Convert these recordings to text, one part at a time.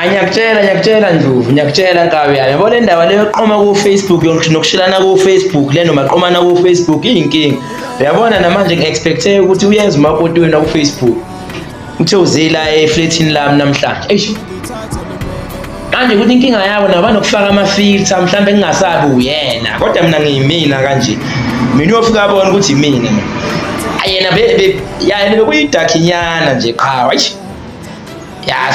Ngiyakutshela Ndlovu, ngiyakutshela Nkabi yami. Yabo le ndaba leyo qoma ku Facebook nokushilana ku Facebook le noma qomana ku Facebook iyinkinga. Uyabona namanje ngiexpecte ukuthi uyenze umakoti wena ku Facebook. Uthe uzila eflatini lami namhlanje. Eish. Manje ukuthi inkinga yabo nabanokufaka ama-filter mhlambe ngingasabi uyena kodwa mina ngiyimina kanje. Mina uyofika abona ukuthi imina mina. Ayena yena bekuyidakinyana nje qha. Eish. Ya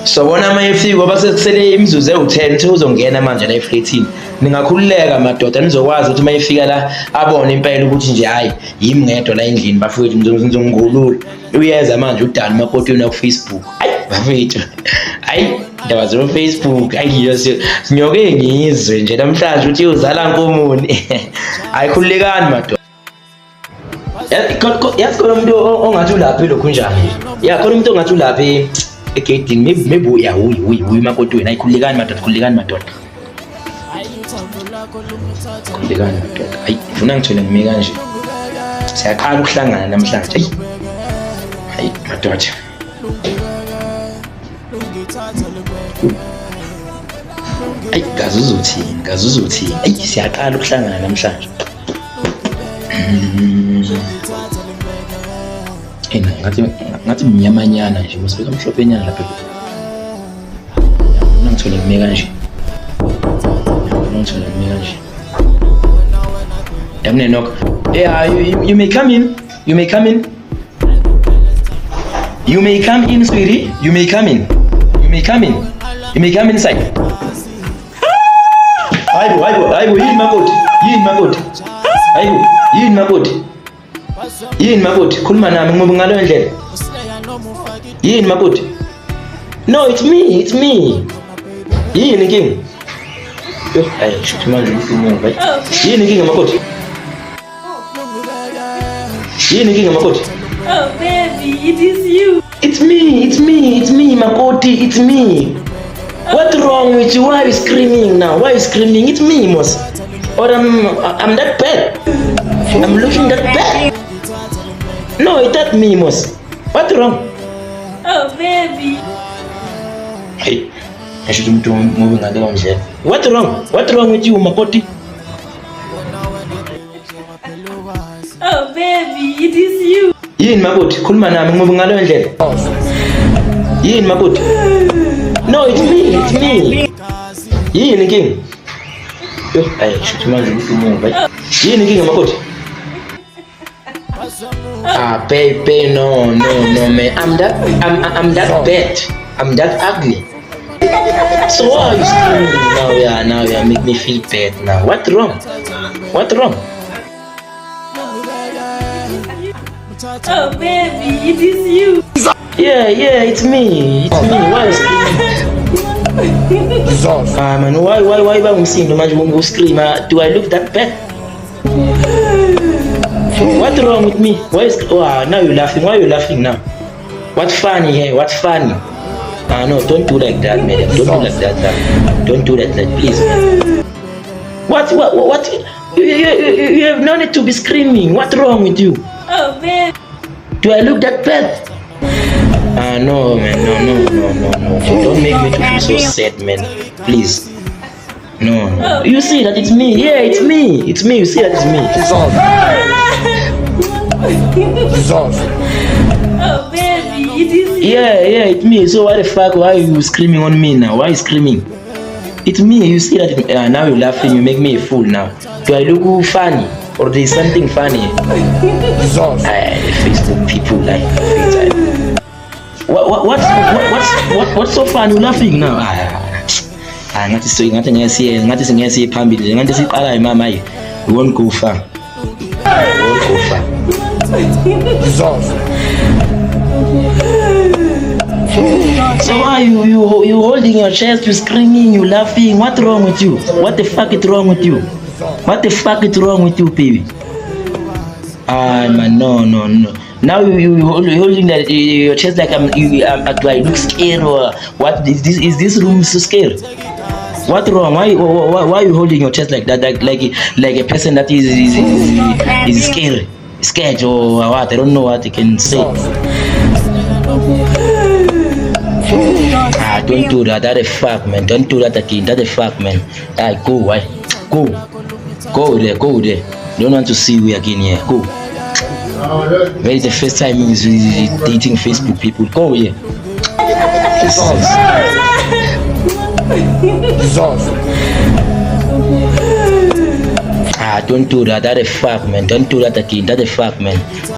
sobona mayefika ngoba sekusele imizuzu ewu10 uthi uzongena manje la eflatini ningakhululeka madoda nizokwazi ukuthi mayefika la abone impela ukuthi nje hayi yimi ngedwa la endlini bafowethu ngizongulula uyeza manje udala umakoti wena ku Facebook hayi bafowethu hayi ndaba zo Facebook hayi sinyoke ngizwe nje namhlanje uthi uzala nkomoni ayikhululekani madoda. Yazi khona umuntu ongathi ulaphi lokhu njani ya khona umuntu ongathi ulaphi egedini maybe uya uyi makoti wena ayikhululekani madoda khululekani madoda hayi ufuna ngithole ngime kanje siyaqala ukuhlangana namhlanje hayi madoda hayi ngazuzuthi hayi siyaqala ukuhlangana namhlanje. Ngathi mnyamanyana nje musibeka mhlophenyana lapha. Ngithole ngime kanje. Damn knock. Yeah, you may come in. You may come in. You may come in, sweetie. You may come in. You may come in. You may come inside. Aibu, yini makoti. Aibu, yini makoti. Khuluma nami ngoba ngalo ndlela. Yini makoti. No, it's me. Yini nkinga? Hayi, shuthi manje ufunyenga. Yini nkinga makoti? Yini nkinga makoti? Oh baby, it is you. It's me makoti, it's me. What's wrong with you? Why are you screaming now? Why are you screaming? It's me, Mos. Or I'm that bad. I'm looking that bad. No, it's not me, Mos. What's wrong? Oh baby. Hey, I should be moving along here. What's wrong? What's wrong with you, makoti? Oh baby, it is you. Yini makoti? Khuluma nami ngoba ngalo ndlela. Yini makoti? No, it's me. Yini nkinga? Hayi, shuthi manje ufunyenga. Yini nkinga makoti? Baby, no, man. I'm that bad. I'm that ugly. So why are you screaming now? Yeah, make me feel bad now. What's wrong? Oh baby, it is you. Yeah, it's me. Why are you screaming? Man, why bangumsindo manje ungu-scream? Do I look that bad? What's wrong with me? Now you're laughing. Why are you laughing now? What's funny here? What's funny? No, don't do like that, madam. Don't do like that. Don't do that, please. What? You have no need to be screaming. What's wrong with you? Oh baby. Do I look that bad? No, man. No. Don't make me to feel so sad, man. Please. No. You see that it's me. Yeah, it's me. You see that it's me. It's off. Oh baby, it is you. Yeah, it's me. So why the fuck? Why are you screaming on me now? Why are you screaming? It's me. You see that? Now you're laughing. You make me a fool now. Do I look funny? Or there is something funny? It's off. The Facebook people like it. What's so funny? You're laughing now. Ngathi singesiye phambili ngathi siqala imama yi we won't go far. So why you holding your chest, you screaming, you laughing? What's wrong with you? What the fuck is wrong with you? What the fuck is wrong with you, baby? Man, no. Now you holding that your chest like do I look scared or what? Is this room so scary? What wrong? Why are you holding your chest like that? Like a person that is scared or what? I don't know what I can say. Don't do that. That the fuck, man. Don't do that again. That the fuck, man. Alright, go, right? Go. Go there. Don't want to see you again here. Go. Where is the first time you is dating Facebook people? Go here. Don't do that. That the fuck, man. Don't do that again. That the fuck, man.